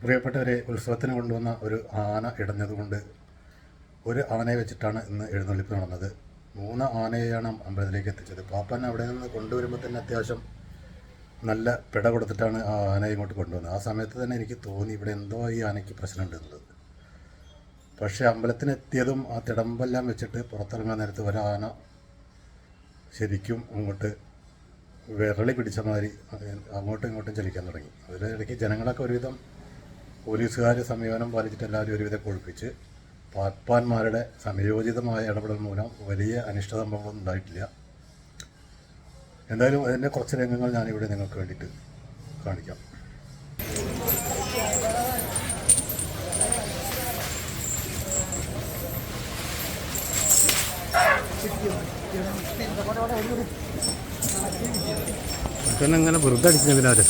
പ്രിയപ്പെട്ടവരെ, ഉത്സവത്തിന് കൊണ്ടുവന്ന ഒരു ആന ഇടഞ്ഞതുകൊണ്ട് ഒരു ആനയെ വെച്ചിട്ടാണ് ഇന്ന് എഴുന്നള്ളിപ്പ് നടന്നത്. 3 ആനയെയാണ് അമ്പലത്തിലേക്ക് എത്തിച്ചത്. പാപ്പൻ അവിടെ നിന്ന് കൊണ്ടുവരുമ്പോൾ തന്നെ അത്യാവശ്യം നല്ല പിട കൊടുത്തിട്ടാണ് ആ ആനയെ ഇങ്ങോട്ട് കൊണ്ടുവന്നത്. ആ സമയത്ത് തന്നെ എനിക്ക് തോന്നി ഇവിടെ എന്തോ ഈ ആനയ്ക്ക് പ്രശ്നമുണ്ട് എന്നുള്ളത്. പക്ഷേ അമ്പലത്തിനെത്തിയതും ആ തിടമ്പെല്ലാം വെച്ചിട്ട് പുറത്തിറങ്ങാൻ നേരത്ത് ഒരാന ശരിക്കും അങ്ങോട്ട് വിരളി പിടിച്ച മാതിരി അങ്ങോട്ടും ഇങ്ങോട്ടും ചലിക്കാൻ തുടങ്ങി. അതിലിടയ്ക്ക് ജനങ്ങളൊക്കെ ഒരുവിധം പോലീസുകാർ സമീപനം പാലിച്ചിട്ട് എല്ലാവരും ഒരുവിധം കൊഴുപ്പിച്ച് പാപ്പാന്മാരുടെ സമയോചിതമായ ഇടപെടൽ മൂലം വലിയ അനിഷ്ട സംഭവങ്ങളൊന്നും ഉണ്ടായിട്ടില്ല. എന്തായാലും അതിൻ്റെ കുറച്ച് രംഗങ്ങൾ ഞാനിവിടെ നിങ്ങൾക്ക് വേണ്ടിയിട്ട് കാണിക്കാം. അങ്ങനെ വെറുതെ അടിക്കുന്നതിനാല്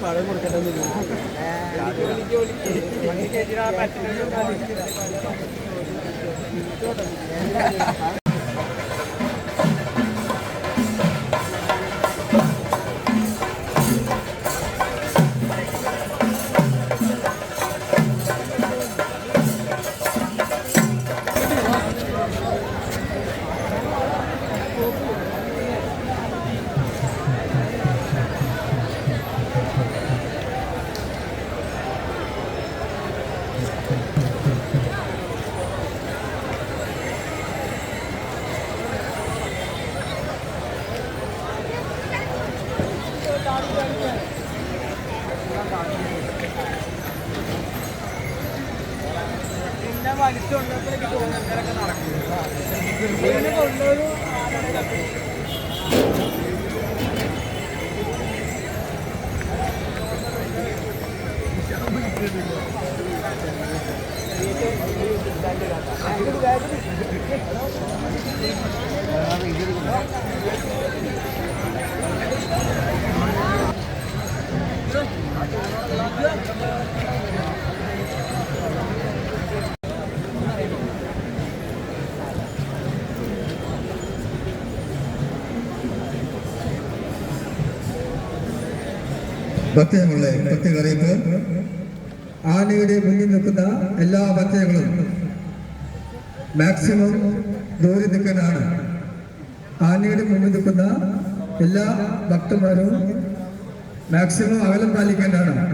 പഴം കൊടുക്കട്ടെ. വലിച്ചുകൊണ്ടപ്പോഴേക്ക് തോന്നുന്നതൊക്കെ നടക്കും. ഭക്തജനങ്ങളുടെ പ്രത്യേക അറിയിപ്പ്. ആനയുടെ മുന്നിൽ നിൽക്കുന്ന എല്ലാ ഭക്തജനങ്ങളും മാക്സിമം ദൂരെ നിൽക്കാനാണ്. ആനയുടെ മുന്നിൽ നിൽക്കുന്ന എല്ലാ ഭക്തന്മാരും മാക്സിമം അകലം പാലിക്കേണ്ടതാണ്.